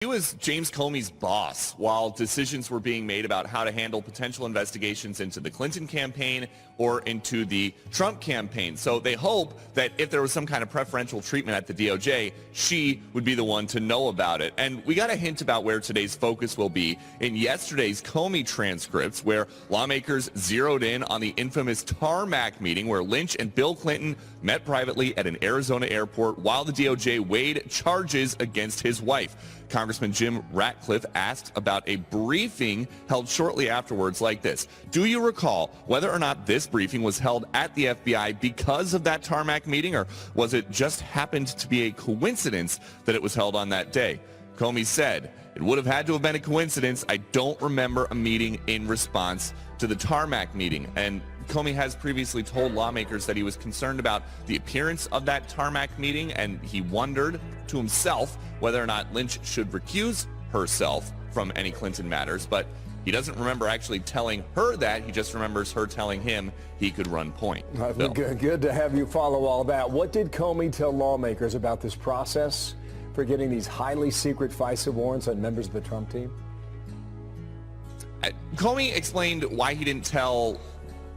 He was James Comey's boss while decisions were being made about how to handle potential investigations into the Clinton campaign or into the Trump campaign. So they hope that if there was some kind of preferential treatment at the DOJ, she would be the one to know about it. And we got a hint about where today's focus will be in yesterday's Comey transcripts, where lawmakers zeroed in on the infamous tarmac meeting where Lynch and Bill Clinton met privately at an Arizona airport while the DOJ weighed charges against his wife. Congressman Jim Ratcliffe asked about a briefing held shortly afterwards like this. Do you recall whether or not this briefing was held at the FBI because of that tarmac meeting, or was it just happened to be a coincidence that it was held on that day? Comey said, it would have had to have been a coincidence. I don't remember a meeting in response to the tarmac meeting. And Comey has previously told lawmakers that he was concerned about the appearance of that tarmac meeting, and he wondered to himself whether or not Lynch should recuse herself from any Clinton matters. But he doesn't remember actually telling her that. He just remembers her telling him he could run point. Good to have you follow all that. What did Comey tell lawmakers about this process for getting these highly secret FISA warrants on members of the Trump team? Comey explained why he didn't tell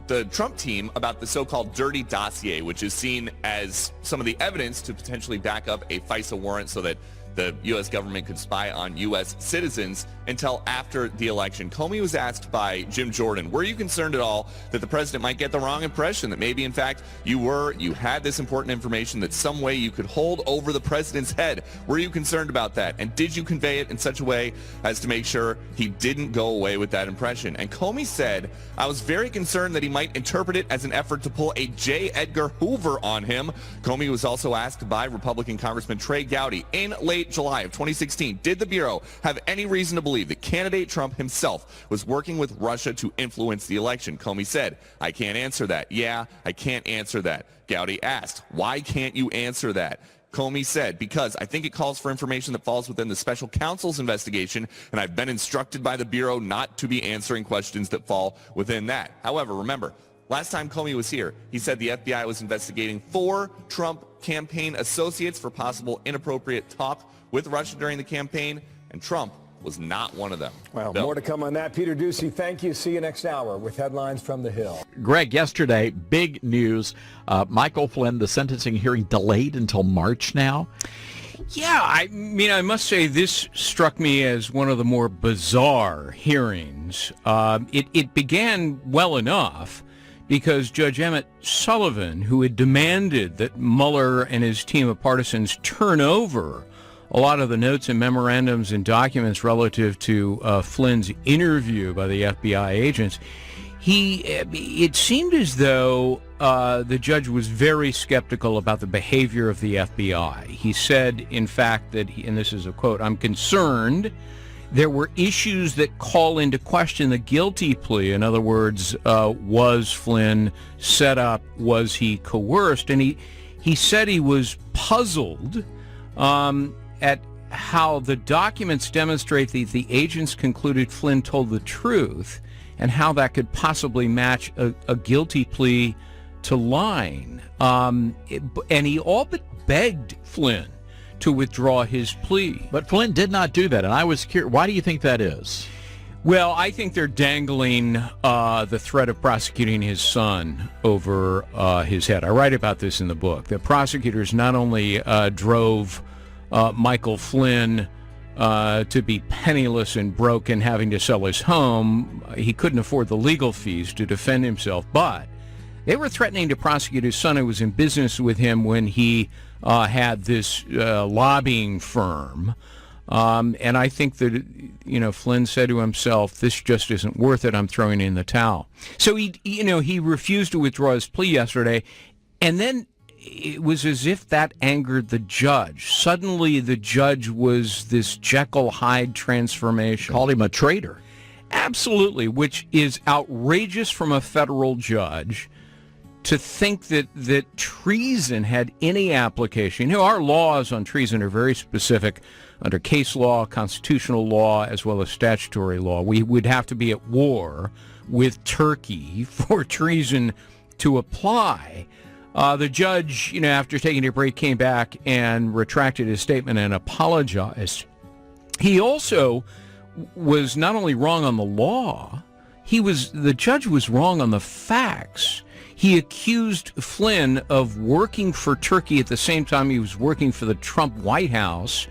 the Trump team about the so-called dirty dossier, which is seen as some of the evidence to potentially back up a FISA warrant so that the U.S. government could spy on U.S. citizens until after the election. Comey was asked by Jim Jordan, were you concerned at all that the president might get the wrong impression, that maybe in fact you had this important information that some way you could hold over the president's head? Were you concerned about that? And did you convey it in such a way as to make sure he didn't go away with that impression? And Comey said, I was very concerned that he might interpret it as an effort to pull a J. Edgar Hoover on him. Comey was also asked by Republican Congressman Trey Gowdy in late July of 2016, did the Bureau have any reason to believe that candidate Trump himself was working with Russia to influence the election? Comey said, I can't answer that. Yeah, I can't answer that. Gowdy asked, why can't you answer that? Comey said, because I think it calls for information that falls within the special counsel's investigation, and I've been instructed by the Bureau not to be answering questions that fall within that. However, remember, last time Comey was here, he said the FBI was investigating 4 Trump campaign associates for possible inappropriate talk with Russia during the campaign, and Trump was not one of them. Well, more to come on that. Peter Ducey, thank you. See you next hour with headlines from the Hill. Greg, yesterday, big news. Michael Flynn, the sentencing hearing delayed until March now. Yeah, I mean, I must say this struck me as one of the more bizarre hearings. It began well enough because Judge Emmett Sullivan, who had demanded that Mueller and his team of partisans turn over a lot of the notes and memorandums and documents relative to Flynn's interview by the FBI agents, it seemed as though the judge was very skeptical about the behavior of the FBI. He said, in fact, that, and this is a quote, I'm concerned there were issues that call into question the guilty plea. In other words, was Flynn set up? Was he coerced? And he said he was puzzled at how the documents demonstrate that the agents concluded Flynn told the truth and how that could possibly match a guilty plea to lying. And he all but begged Flynn to withdraw his plea. But Flynn did not do that, and I was curious, why do you think that is? Well, I think they're dangling the threat of prosecuting his son over his head. I write about this in the book. The prosecutors not only drove Michael Flynn to be penniless and broke and having to sell his home. He couldn't afford the legal fees to defend himself, but they were threatening to prosecute his son, who was in business with him when he had this lobbying firm. And I think that, Flynn said to himself, this just isn't worth it. I'm throwing in the towel. So he refused to withdraw his plea yesterday. And then it was as if that angered the judge. Suddenly the judge was this Jekyll Hyde transformation. Called him a traitor. Absolutely, which is outrageous from a federal judge to think that treason had any application. Our laws on treason are very specific under case law, constitutional law, as well as statutory law. We would have to be at war with Turkey for treason to apply. The judge, after taking a break, came back and retracted his statement and apologized He also was not only wrong on the law, the judge was wrong on the facts. He accused Flynn of working for Turkey at the same time he was working for the Trump White House.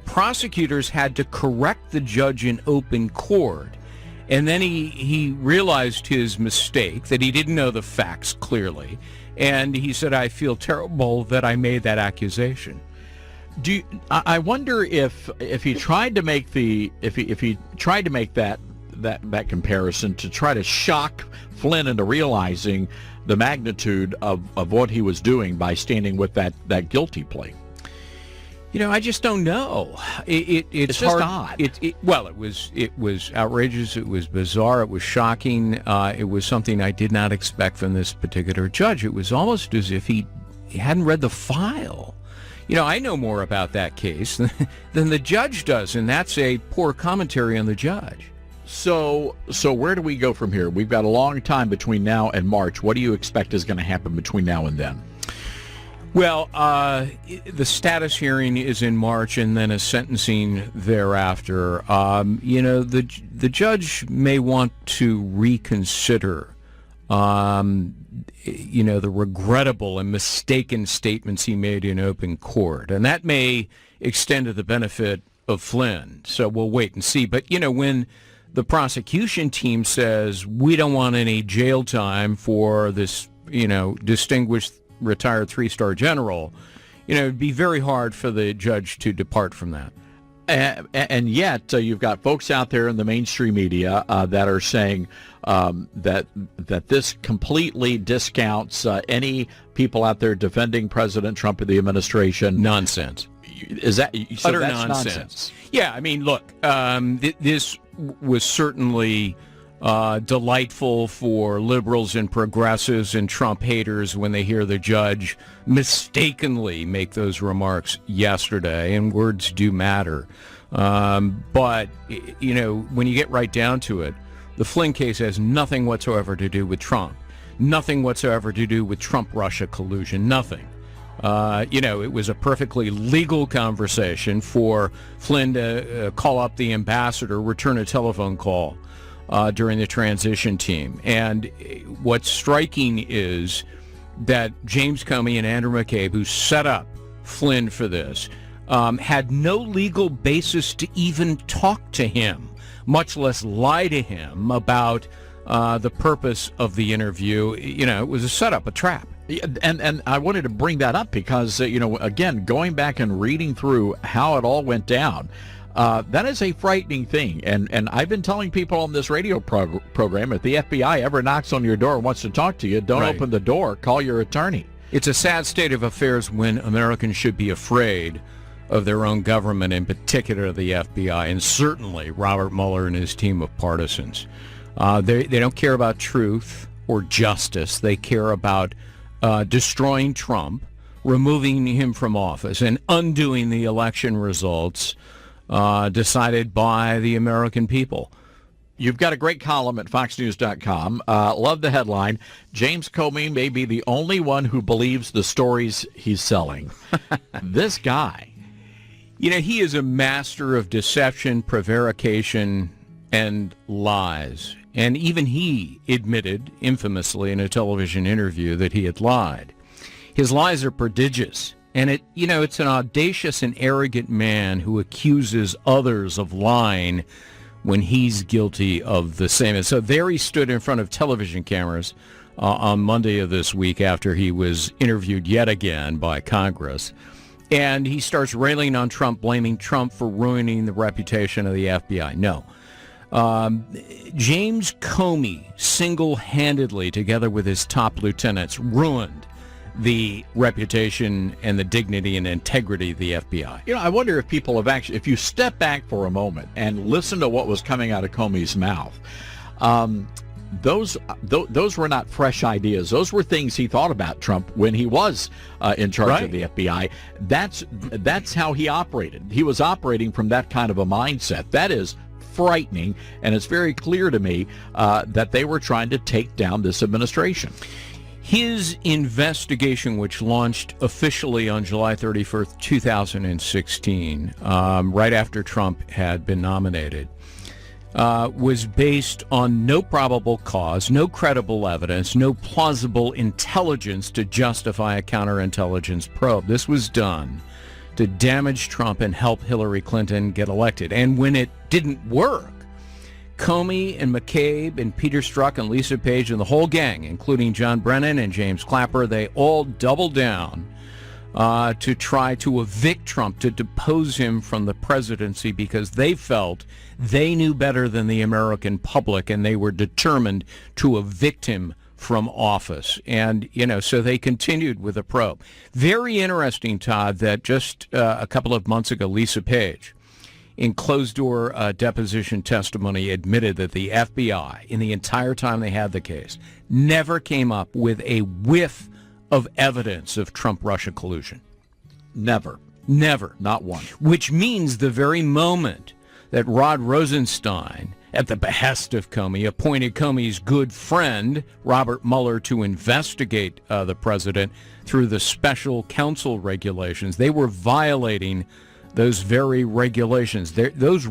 Prosecutors had to correct the judge in open court. And then he realized his mistake, that he didn't know the facts clearly. And he said, I feel terrible that I made that accusation. I wonder if he tried to make that comparison to try to shock Flynn into realizing the magnitude of what he was doing by standing with that guilty plea. I just don't know. It's just hard. odd. It was outrageous. It was bizarre. It was shocking. It was something I did not expect from this particular judge. It was almost as if he hadn't read the file. I know more about that case than the judge does, and that's a poor commentary on the judge. So where do we go from here? We've got a long time between now and March. What do you expect is going to happen between now and then? Well, the status hearing is in March, and then a sentencing thereafter. The judge may want to reconsider, the regrettable and mistaken statements he made in open court, and that may extend to the benefit of Flynn. So we'll wait and see. But when the prosecution team says we don't want any jail time for this, distinguished retired three-star general, it'd be very hard for the judge to depart from that. And yet, you've got folks out there in the mainstream media that are saying that this completely discounts any people out there defending President Trump and the administration. Nonsense. Is that so? Utter that's nonsense. Yeah, I mean, look, this was certainly delightful for liberals and progressives and Trump haters when they hear the judge mistakenly make those remarks yesterday, and words do matter. But, when you get right down to it, the Flynn case has nothing whatsoever to do with Trump, nothing whatsoever to do with Trump-Russia collusion, nothing. It was a perfectly legal conversation for Flynn to call up the ambassador, return a telephone call during the transition team. And what's striking is that James Comey and Andrew McCabe, who set up Flynn for this, had no legal basis to even talk to him, much less lie to him about the purpose of the interview. It was a setup, a trap. And I wanted to bring that up because, again, going back and reading through how it all went down, that is a frightening thing. And I've been telling people on this radio program, if the FBI ever knocks on your door and wants to talk to you, don't open the door, call your attorney. It's a sad state of affairs when Americans should be afraid of their own government, in particular the FBI, and certainly Robert Mueller and his team of partisans. They don't care about truth or justice. They care about destroying Trump, removing him from office, and undoing the election results decided by the American people. You've got a great column at foxnews.com. Love the headline. James Comey may be the only one who believes the stories he's selling. This guy. He is a master of deception, prevarication, and lies. And even he admitted infamously in a television interview that he had lied. His lies are prodigious. And it's an audacious and arrogant man who accuses others of lying when he's guilty of the same. And so there he stood in front of television cameras on Monday of this week after he was interviewed yet again by Congress. And he starts railing on Trump, blaming Trump for ruining the reputation of the FBI. No. James Comey single-handedly, together with his top lieutenants, ruined the reputation and the dignity and integrity of the FBI. I wonder if people have actually, if you step back for a moment and listen to what was coming out of Comey's mouth, those were not fresh ideas. Those were things he thought about Trump when he was in charge of the FBI. That's how he operated. He was operating from that kind of a mindset. That is frightening, and it's very clear to me that they were trying to take down this administration. His investigation, which launched officially on July 31st, 2016, right after Trump had been nominated, was based on no probable cause, no credible evidence, no plausible intelligence to justify a counterintelligence probe. This was done to damage Trump and help Hillary Clinton get elected. And when it didn't work, Comey and McCabe and Peter Strzok and Lisa Page and the whole gang, including John Brennan and James Clapper, they all doubled down to try to evict Trump, to depose him from the presidency, because they felt they knew better than the American public, and they were determined to evict him from office. And, so they continued with the probe. Very interesting, Todd, that just a couple of months ago, Lisa Page, in closed-door deposition testimony, admitted that the FBI, in the entire time they had the case, never came up with a whiff of evidence of Trump-Russia collusion. Never. Never. Not one. Which means the very moment that Rod Rosenstein, at the behest of Comey, appointed Comey's good friend, Robert Mueller, to investigate the president through the special counsel regulations, they were violating those very regulations. Those